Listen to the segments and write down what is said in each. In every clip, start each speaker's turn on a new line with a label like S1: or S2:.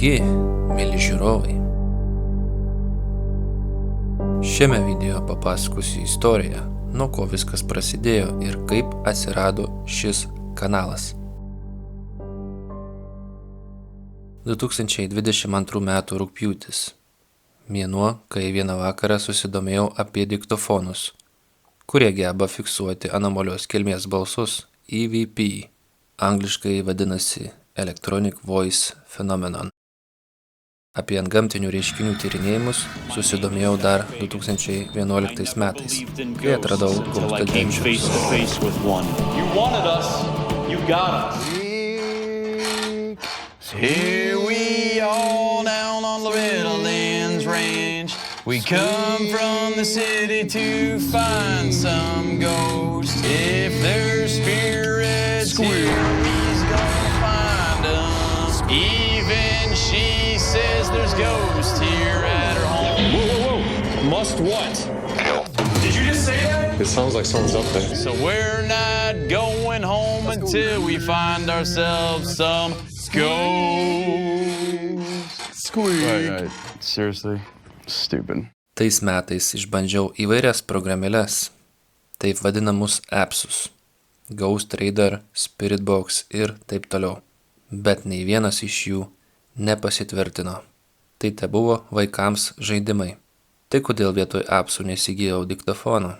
S1: Sveiki, mėly žiūrovai. Šiame video papasakosiu istoriją, nuo ko viskas prasidėjo ir kaip atsirado šis kanalas. 2022 m. rugpjūtis. Mėnuo, kai vieną vakarą susidomėjau apie diktofonus, kurie geba fiksuoti anomalios kilmės balsus EVP, angliškai vadinasi Electronic Voice Phenomenon. Apie antgamtinių reiškinių tyrinėjimus susidomėjau dar 2011 metais, kai atradau Ghost Adventures.
S2: Here we all down on the Meadowlands Range. We come from the city to find some ghosts. If there's spirits here, we's gonna find them. Even she says there's ghosts here at her home.
S3: Whoa. Must what?
S2: Did you just say that?
S3: It sounds like someone's up there.
S2: So we're not going home until we find ourselves some ghosts. Squeak. Right. Seriously? Stupid.
S1: Tais metais išbandžiau įvairias programėles, taip vadinamus appsus, Ghost Radar, Spiritbox ir taip toliau, bet nei vienas iš jų nepasitvirtino. Tai tebuvo vaikams žaidimai. Tai kodėl vietoj appsų nesigijau diktofono?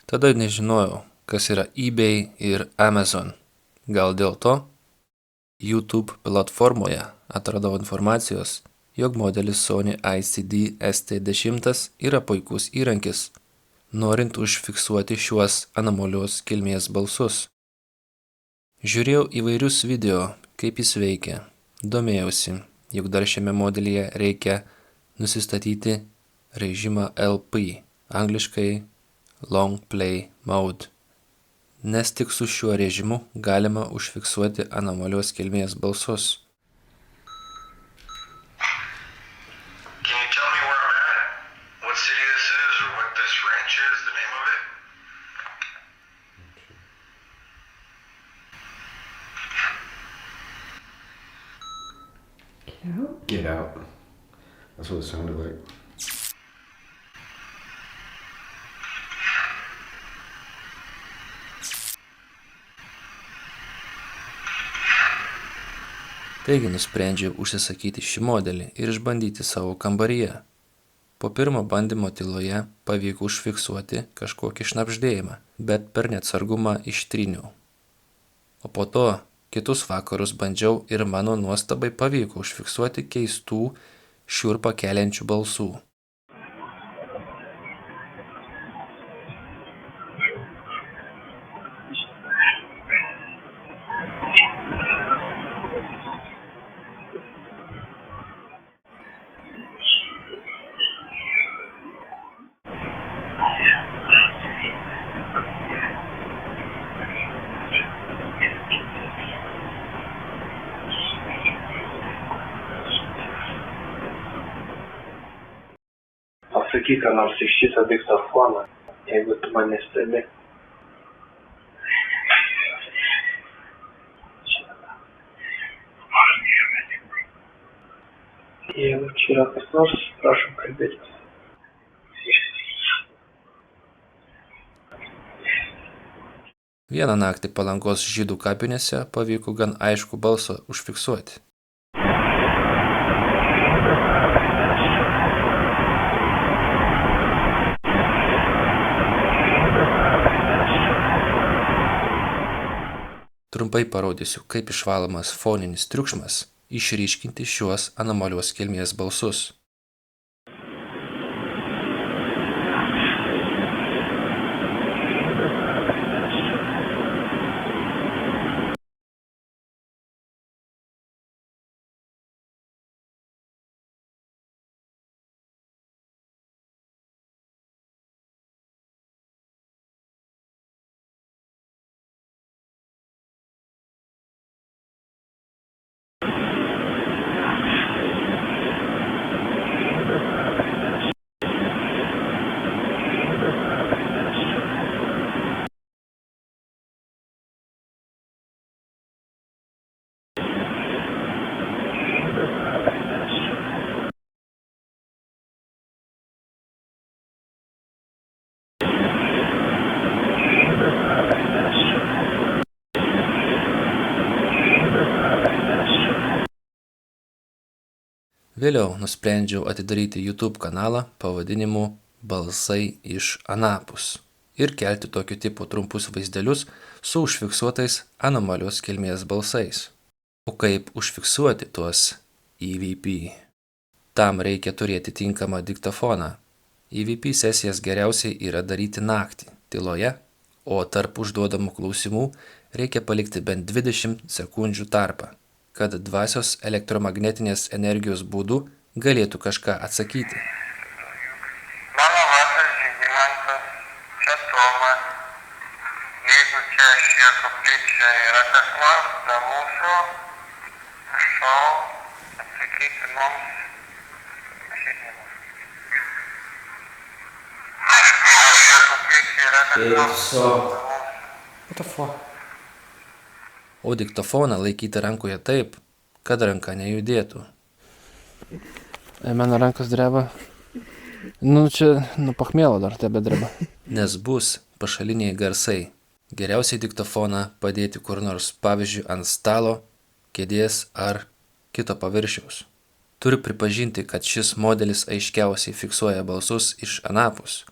S1: Tada nežinojau, kas yra eBay ir Amazon. Gal dėl to? YouTube platformoje atradau informacijos, jog modelis Sony ICD ST10 yra puikus įrankis, norint užfiksuoti šiuos anomalios kilmės balsus. Žiūrėjau įvairius video, kaip jis veikia. Domėjausi, juk dar šiame modelyje reikia nusistatyti režimą LP, angliškai Long Play Mode, nes tik su šiuo režimu galima užfiksuoti anomalios kilmės balsus.
S4: Can you tell me where I'm at? What city this is or what this ranch is, the name of it?
S3: Get out. That's what it sounded like.
S1: Taigi nusprendžiau užsisakyti šį modelį ir išbandyti savo kambaryje. Po pirmo bandymo tyloje pavyko užfiksuoti kažkokį šnabždėjimą, bet per neatsargumą ištryniau. O po to kitus vakarus bandžiau ir mano nuostabai pavyko užfiksuoti keistų šiurpą keliančių balsų.
S5: Pasakyk, ką nors iš šitą diktofoną, jeigu tu mane stebi. Jeigu čia yra kas nors, prašom kalbėti.
S1: Vieną naktį Palangos žydų kapinėse pavyko gan aišku balsą užfiksuoti. Trumpai parodysiu, kaip išvalomas foninis triukšmas išryškinti šiuos anomalios kilmės balsus. Vėliau nusprendžiau atidaryti YouTube kanalą pavadinimu Balsai iš anapus ir kelti tokio tipo trumpus vaizdelius su užfiksuotais anomalios kilmės balsais. O kaip užfiksuoti tuos EVP? Tam reikia turėti tinkamą diktofoną. EVP sesijas geriausiai yra daryti naktį, tyloje, o tarp užduodamų klausimų reikia palikti bent 20 sekundžių tarpą, kad dvasios elektromagnetinės energijos būdu galėtų kažką atsakyti.
S4: Mano vardas Žygimantas, čia Tomas. Jeigu čia šie koplyčia yra kas nors be mūsų, prašau atsakyti mums. Šie koplyčia yra kas nors be mūsų.
S1: O diktofoną laikyti rankoje taip, kad ranka nejudėtų.
S6: Mano rankos dreba. Čia nuo pachmielo dar tebe dreba.
S1: Nes bus pašaliniai garsai. Geriausiai diktofoną padėti kur nors, pavyzdžiui, ant stalo, kėdės ar kito paviršiaus. Turiu pripažinti, kad šis modelis aiškiausiai fiksuoja balsus iš anapus.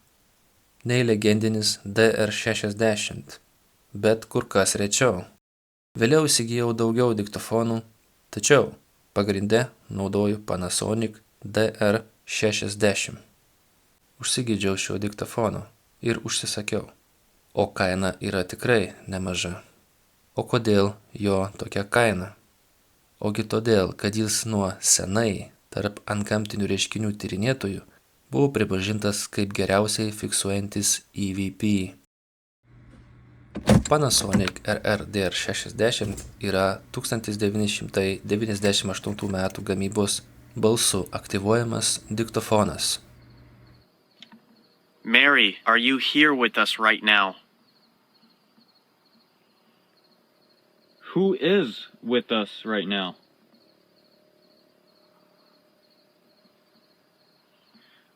S1: Nei legendinis DR60, bet kur kas rečiau. Vėliau įsigijau daugiau diktofonų, tačiau pagrinde naudoju Panasonic DR60. Užsigydžiau šio diktofono ir užsisakiau. O kaina yra tikrai nemaža. O kodėl jo tokia kaina? Ogi todėl, kad jis nuo senai tarp antgamtinių reiškinių tyrinėtojų buvo pripažintas kaip geriausiai fiksuojantis EVP. Panasonic RR-DR60 yra 1998 metų gamybos balsu aktyvuojamas diktofonas.
S7: Mary, are you here with us right now?
S8: Who is with us right now?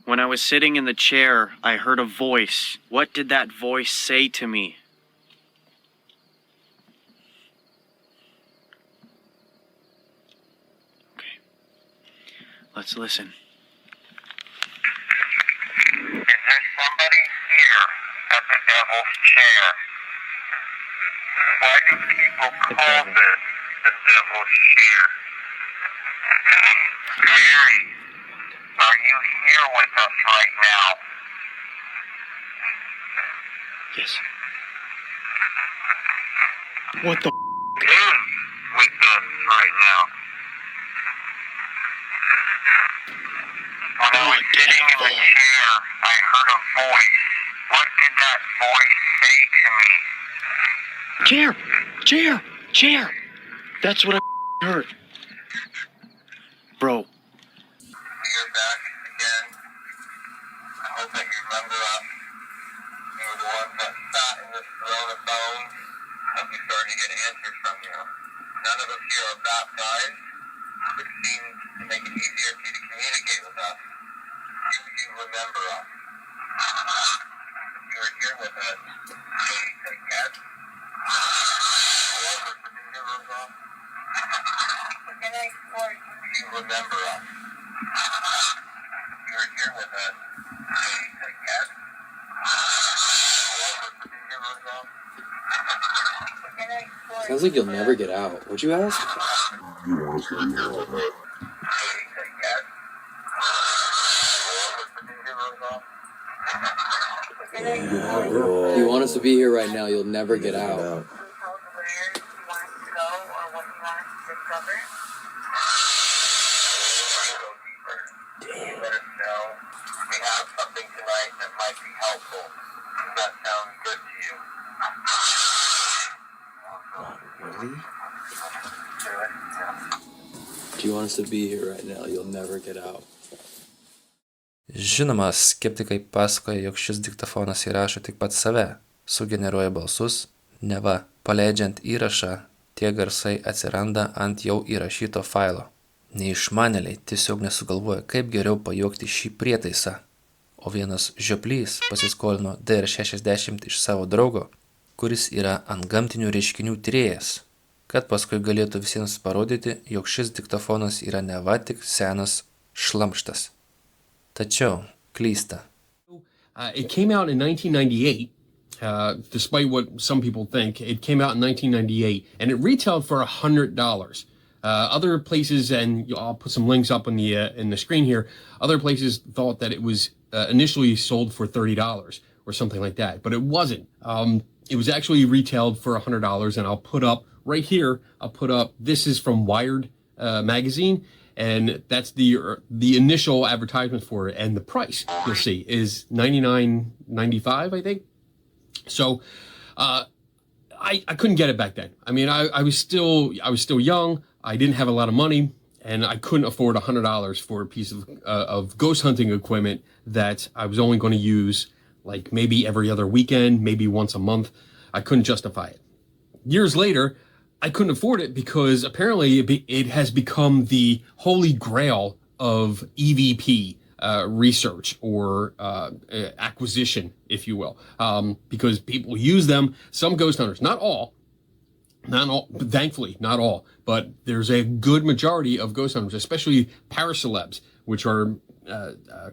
S7: When I was sitting in the chair, I heard a voice. What did that voice say to me? Okay. Let's listen.
S4: Is there somebody here at the devil's chair? Why do people call this the devil's chair? Mary, are you here with us right now?
S7: Yes. What the?
S4: Who's with us right now? When I was sitting in the chair, I heard a voice. What did that voice say to me?
S7: Chair! That's what I heard. Bro,
S4: You're back again. I hope that you remember us. You were the ones that sat in this throne of bones and we started to get answers from you. None of us here are baptized, which seems to make it easier for you to communicate with us. Do you remember us? If you were here with us, please say yes. Or put the zeros off. Do you remember us? If you were here with us, please say yes. Or put the zeros off.
S6: Sounds like you'll never get out. Would you ask?
S4: Please say yes. Or put the zeros off.
S6: If you want us to be here right now, you'll never get out.
S4: Let us know. We have something tonight that might be helpful. Does that sound good to you?
S6: Really? If you want us to be here right now, you'll never get out.
S1: Žinoma, skeptikai pasakoja, jog šis diktofonas įrašo tik pats save, sugeneruoja balsus, neva paleidžiant įrašą, tie garsai atsiranda ant jau įrašyto failo. Neišmanėliai tiesiog nesugalvoja, kaip geriau pajuokti šį prietaisą, o vienas žioplys pasiskolino DR60 iš savo draugo, kuris yra antgamtinių reiškinių tyrėjas, kad paskui galėtų visiems parodyti, jog šis diktofonas yra neva tik senas šlamštas. Tačiau klysta.
S9: It came out in 1998. Despite what some people think, it came out in 1998, and it retailed for $100. Other places, and I'll put some links up in the screen here, other places thought that it was initially sold for $30 or something like that, but it wasn't. It was actually retailed for $100, and I'll put up right here, this is from Wired magazine, and that's the initial advertisement for it, and the price, you'll see, is $99.95, I think. So I couldn't get it back then. I mean, I was still young. I didn't have a lot of money, and I couldn't afford $100 for a piece of ghost hunting equipment that I was only going to use like maybe every other weekend, maybe once a month. I couldn't justify it. Years later, I couldn't afford it because apparently it has become the holy grail of EVP research or acquisition, if you will, because people use them. Some ghost hunters, not all, thankfully, not all, but there's a good majority of ghost hunters, especially paracelebs, which are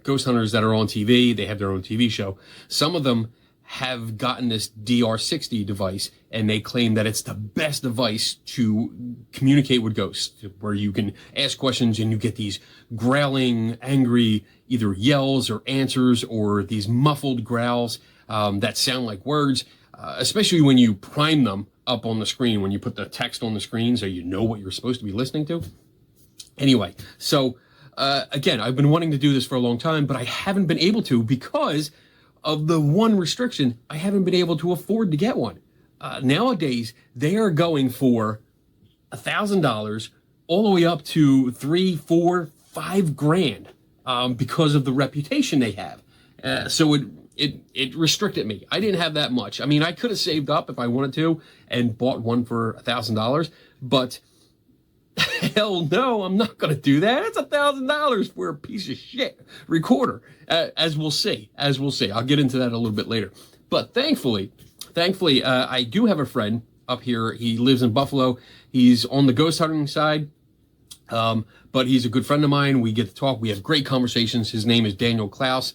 S9: ghost hunters that are on TV. They have their own TV show. Some of them have gotten this DR60 device, and they claim that it's the best device to communicate with ghosts, where you can ask questions and you get these growling, angry, either yells or answers, or these muffled growls that sound like words, especially when you prime them up on the screen, when you put the text on the screen so you know what you're supposed to be listening to. Anyway, so again, I've been wanting to do this for a long time, but I haven't been able to because of the one restriction. I haven't been able to afford to get one. Nowadays, they are going for $1,000 all the way up to $3, $4, $5,000 because of the reputation they have. So it restricted me. I didn't have that much. I mean, I could have saved up if I wanted to and bought one for $1,000, but hell no, I'm not going to do that. It's $1,000 for a piece of shit recorder, as we'll see. I'll get into that a little bit later. But thankfully, I do have a friend up here. He lives in Buffalo. He's on the ghost hunting side, but he's a good friend of mine. We get to talk. We have great conversations. His name is Daniel Klaus.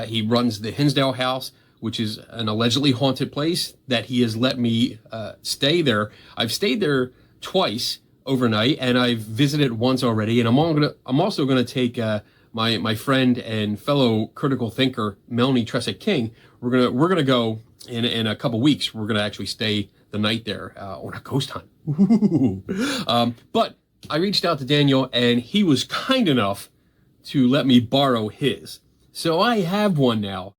S9: He runs the Hinsdale House, which is an allegedly haunted place that he has let me stay there. I've stayed there twice overnight, and I've visited once already. And I'm also gonna take my friend and fellow critical thinker Melanie Tressick King. We're gonna go in a couple weeks. We're gonna actually stay the night there on a ghost hunt. But I reached out to Daniel, and he was kind enough to let me borrow his. So I have one now.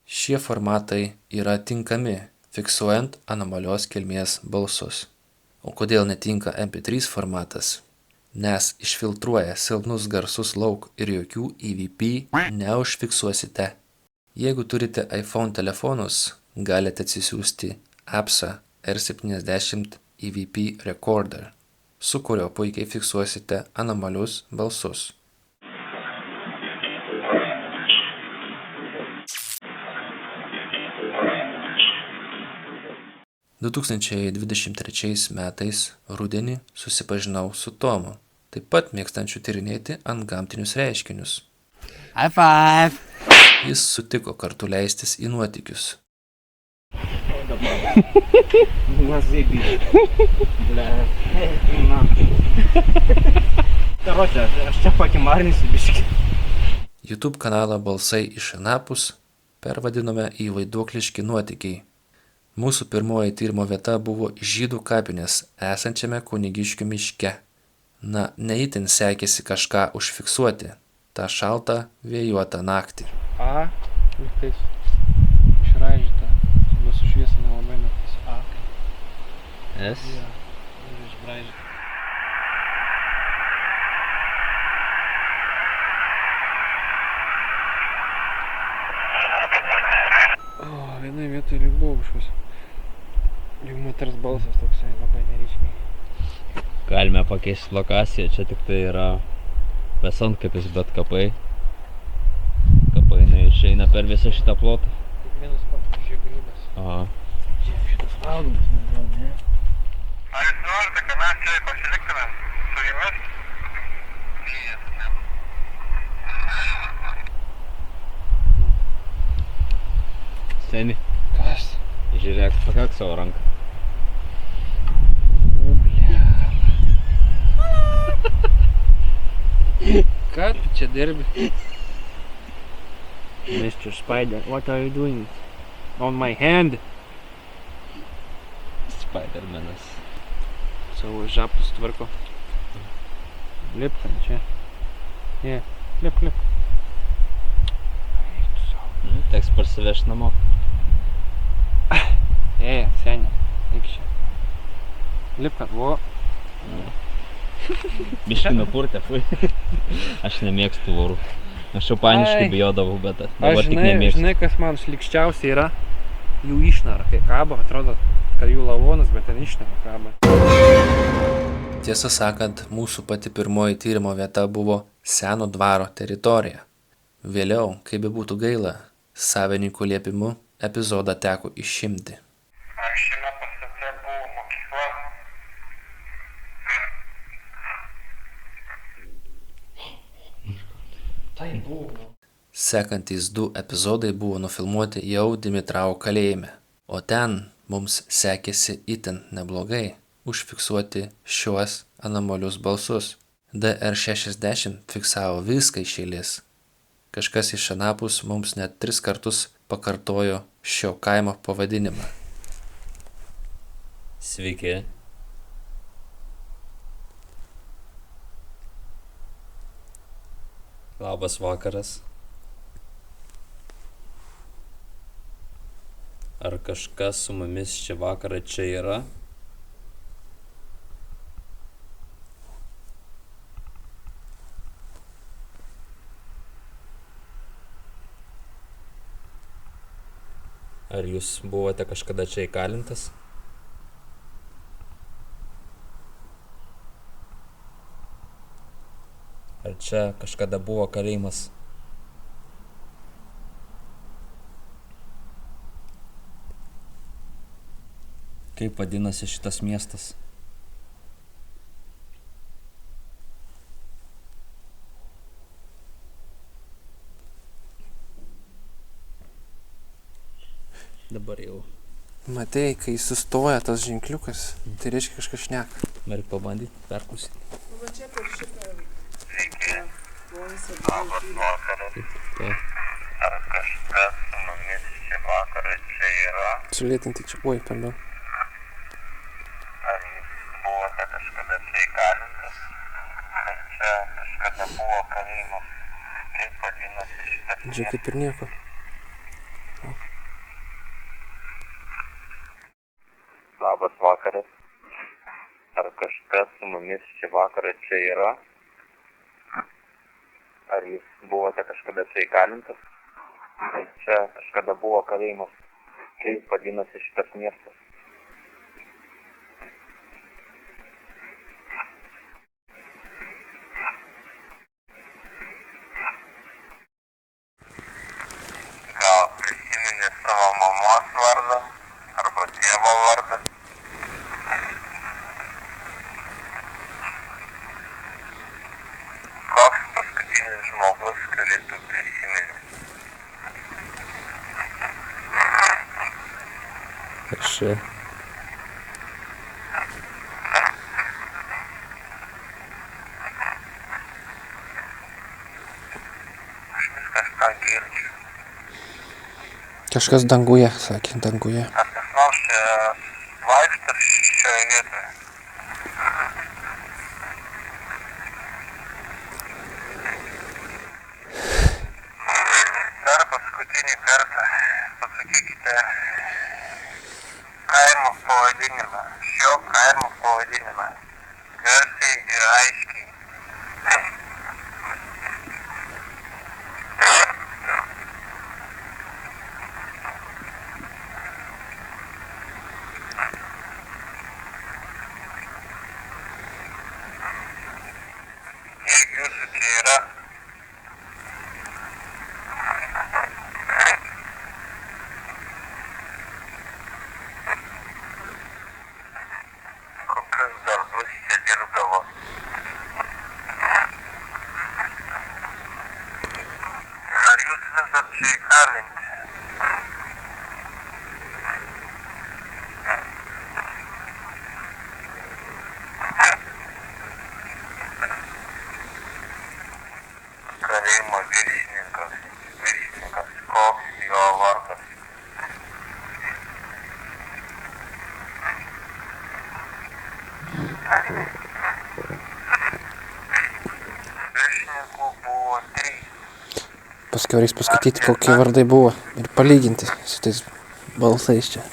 S1: Šie formatai yra tinkami fiksuojant anomalios kilmės balsus. O kodėl netinka MP3 formatas? Nes išfiltruoja silpnus garsus lauk ir jokių EVP neužfiksuosite. Jeigu turite iPhone telefonus, galite atsisiųsti appsą R70 EVP Recorder, su kurio puikiai fiksuosite anomalius balsus. – 2023 metais rudenį susipažinau su Tomu, taip pat mėgstančiu tyrinėti antgamtinius reiškinius.
S6: High five!
S1: Jis sutiko kartu leistis į nuotykius. YouTube kanalą Balsai iš anapus pervadinome į Vaiduokliški nuotykiai. Mūsų pirmoji tyrimo vieta buvo žydų kapinės esančiame Kunigiškių miške. Na, neįtin sekėsi kažką užfiksuoti tą šaltą, vėjuotą naktį.
S6: A, lygtais išraižyta, buvo sušviesina labai naktis. A. S. Ja, ir išbraižyta. O, vienai vietoj lyg buvo kažkas. Lyg moters balsas toksai labai neryškiai.
S10: Galime pakeisti lokaciją, čia tik tai yra besantkapis, bet kapai. Kapai išeina per visą šitą plotą.
S6: Tik vienas žiegrybas.
S10: Aha.
S6: Čia šitas augalas, man gal, ne?
S4: Ar jūs norite, kad mes čia pasiliktumėm su jumis?
S10: Seni,
S6: Kas?
S10: žiūrėk, pakak savo ranką.
S6: O, bля. Ką tu čia dirbi? Mr. Spider, what are you doing? On my hand.
S10: Spidermanas.
S6: Savo žapus tvarko. Lipk ant čia. Ne, lipk. Eik tu savo.
S10: Teks parsiveš namo.
S6: Seni, eik čia. Lipk ant, vo.
S10: Biškai nupurtė, fui. Aš nemėgstu vorų. Aš jau paniškai
S6: Ai.
S10: bijodavau, bet
S6: Aš
S10: dabar tik nemėgstu.
S6: žinai, kas man šlikščiausia yra? Jų išnara, kai kabo, atrodo, kad jų lavonas, bet ten išnara kabo.
S1: Tiesą sakant, mūsų pati pirmoji tyrimo vieta buvo seno dvaro teritorija. Vėliau, kaip be būtų gaila, savininkų liepimu epizodą teko išimti.
S4: Šiame pastate buvo mokykla.
S6: Tai buvo.
S1: Sekantys 2 epizodai buvo nufilmuoti jau Dimitravo kalėjime, o ten mums sekėsi itin neblogai užfiksuoti šiuos anomalius balsus. DR60 fiksavo viską iš eilės. Kažkas iš anapus mums net 3 kartus pakartojo šio kaimo pavadinimą.
S10: Sveiki. Labas vakaras. Ar kažkas su mumis šį vakarą čia yra? Ar jūs buvote kažkada čia įkalintas? Ar čia kažkada buvo kalėjimas? Kaip vadinasi šitas miestas? Dabar jau.
S6: Matei, kai sustoja tas ženkliukas, tai reiškia kažkas šneka.
S10: Nori pabandyti, perklausyti.
S4: Labas vakaras. Ar kažkas su mumis šį vakarą čia yra?
S6: Sulėtinti čia. Oi, pardon.
S4: Ar jūs buvote kažkada čia įkalintas? Ar čia kažkada buvo kalėjimas? Kaip vadinasi šitas
S6: Čia
S4: miestas?
S6: kaip ir nieko.
S4: Labas vakaras. Ar kažkas su mumis šį vakarą čia yra? Ar jūs buvote kažkada čia įkalintas? Ar čia kažkada buvo kalėjimas? Kaip vadinasi šitas miestas? Gal prisimeni savo mamos vardą arba tėvo vardą? Koks paskutinis žmogus, kurį tu prisimeni?
S10: Aš
S4: Aš vis kažką girdžiu.
S6: Kažkas danguje, sakė, danguje.
S4: Ar kas nors čia vaikšto šioje vietoje? Dar paskutinį kartą pasakykite kaimo pavadinimą, šio kaimo pavadinimą. Garsiai ir aiškiai. čia įkalinti. Kalėjimo viršininkas, koks jo vardas? Viršininkų buvo 3.
S6: Paskiau reiks paskaityti, kokie vardai buvo ir palyginti su tais balsais čia.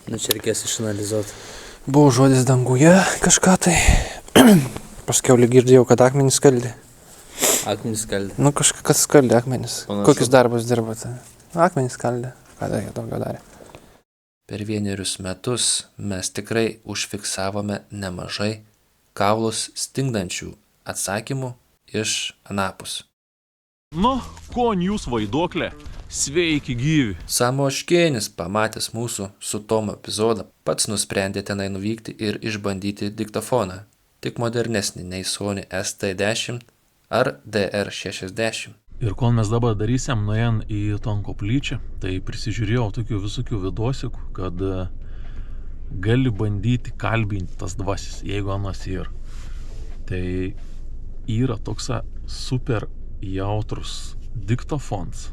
S1: Nu čia reikės išanalizuoti.
S6: Buvo žodis danguje kažką tai. Paskiau lyg girdėjau, kad akmenys skaldė.
S1: Akmenys skaldė.
S6: Nu kažkas skaldė akmenys.
S1: Panašu.
S6: Kokius darbus dirbote? Akmenys skaldė. Ką dar tokio darė?
S1: Per 1 metus mes tikrai užfiksavome nemažai kaulus stingdančių atsakymų iš anapus.
S11: Nu, kon jūs vaiduoklė, sveiki gyvi.
S1: Samoškėnis, pamatęs mūsų su Tomu epizodą, pats nusprendė tenai nuvykti ir išbandyti diktofoną, tik modernesnį nei Sony ST10 ar DR60.
S11: Ir kol mes dabar darysim, nuėjant į ton koplyčią, tai prisižiūrėjau tokių visokių vidosikų, kad gali bandyti kalbinti tas dvasis, jeigu anas yra. Tai yra toks super jautrus diktofons,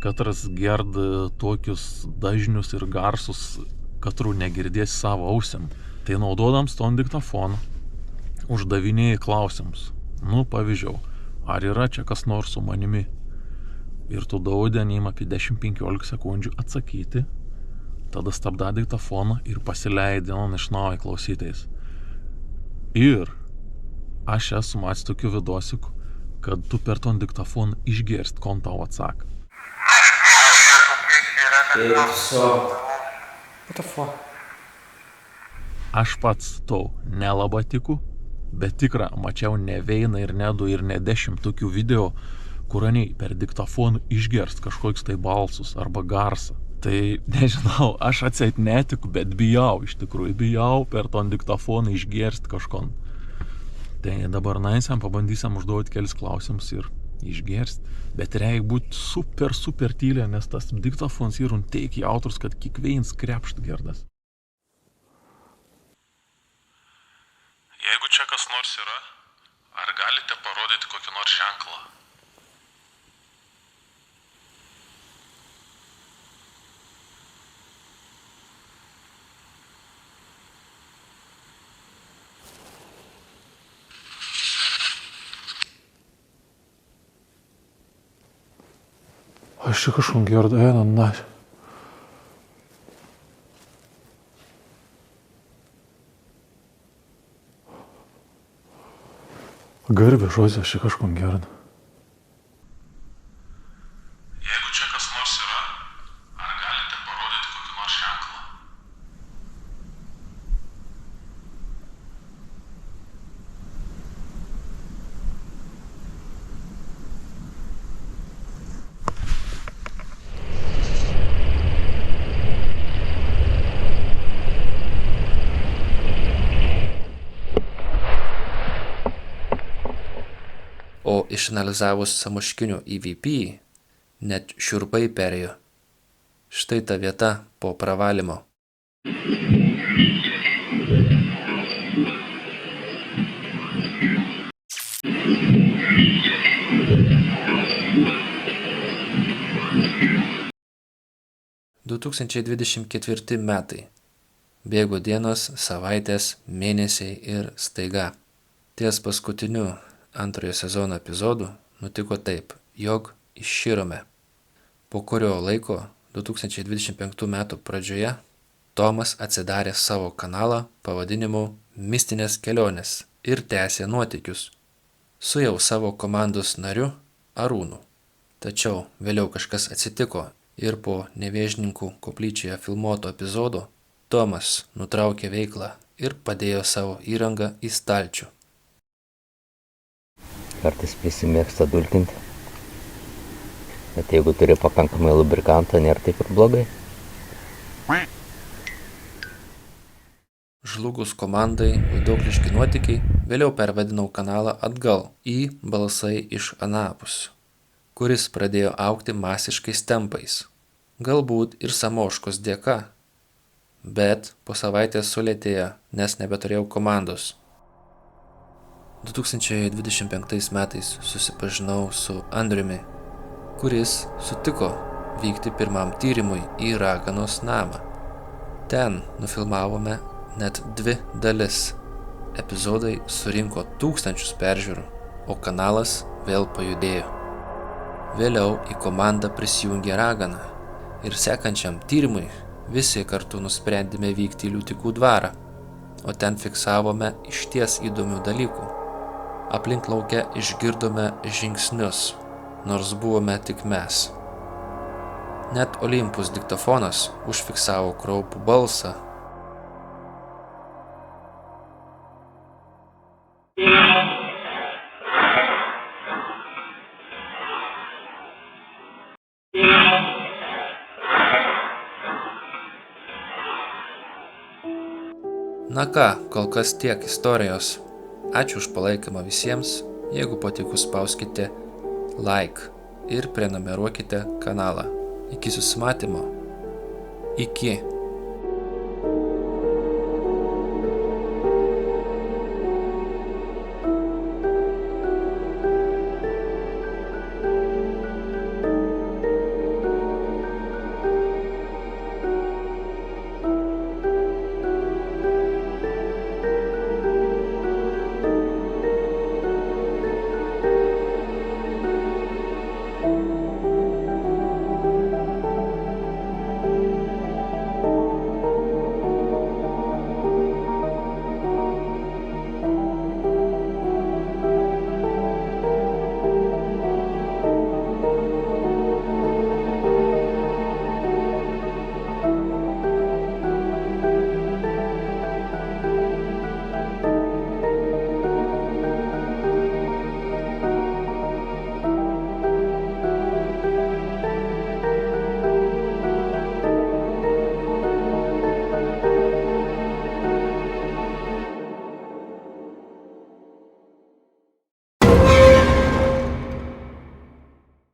S11: katras gerd tokius dažnius ir garsus, katrų negirdės savo ausim. Tai naudodams ton diktofoną uždavinėjai klausimus. Nu, pavyzdžiui, ar yra čia kas nors su manimi? Ir tu daudenim apie 10-15 sekundžių atsakyti, tada stabda diktofoną ir pasileidinam iš naujo klausytais. Ir aš esu matęs tokių vidosikų, kad tu per ton diktofoną išgirst, kon tau atsaka. Aš pats tau nelabai tiku, bet tikra, mačiau ne vieną ir ne 2 ir ne 10 tokių video, kuraniai per diktofoną išgirst kažkoks tai balsus arba garsą. Tai nežinau, aš atseit netiku, bet bijau, iš tikrųjų bijau per ton diktofoną išgirst kažkon. Tai dabar naisiam, pabandysim užduoti kelis klausimus ir išgirst. Bet reikia būti super tylė, nes tas diktofons yra teik jautrus, kad kiekvienas krepšt gerdas. Jeigu čia kas nors yra, ar galite parodyti kokį nors ženklą?
S12: Aš čia kažkam gerda, na. Garbė žodžiu, aš čia kažkam gerda.
S11: Jeigu čia kas nors yra, ar galite parodyti kokį nors ženklą?
S1: O išanalizavus Samoškinių EVP, net šiurpai perėjo. Štai ta vieta po pravalimo. – 2024 metai. Bėgo dienos, savaitės, mėnesiai ir staiga. Ties paskutiniu antrojo sezono epizodų nutiko taip, jog iširome. Po kurio laiko, 2025 metų pradžioje, Tomas atsidarė savo kanalą pavadinimu Mistinės kelionės ir tęsė nuotykius su jau savo komandos nariu Arūnu. Tačiau vėliau kažkas atsitiko ir po Nevėžninkų koplyčioje filmuoto epizodo Tomas nutraukė veiklą ir padėjo savo įrangą į stalčių.
S13: Kartais prisimėgsta dulkinti, bet jeigu turi pakankamai lubrikantą, nėra taip ir blogai.
S1: žlugus komandai Vaiduokliški nuotykiai, vėliau pervadinau kanalą atgal į Balsai iš anapus, kuris pradėjo augti masiškais tempais. Galbūt ir Samoškos dėka, bet po savaitės sulėtėjo, nes nebeturėjau komandos. 2025 metais susipažinau su Andriumi, kuris sutiko vykti pirmam tyrimui į Raganos namą. Ten nufilmavome net 2 dalis. Epizodai surinko 1000 peržiūrų, o kanalas vėl pajudėjo. Vėliau į komandą prisijungė Ragana ir sekančiam tyrimui visi kartu nusprendėme vykti į Liūtikų dvarą, o ten fiksavome išties įdomių dalykų. Aplink lauke išgirdome žingsnius, nors buvome tik mes. Net Olympus diktofonas užfiksavo kraupų balsą. Na ką, kol kas tiek istorijos. Ačiū už palaikymą visiems. Jeigu patiko, spauskite like ir prenumeruokite kanalą. Iki susimatymo. Iki.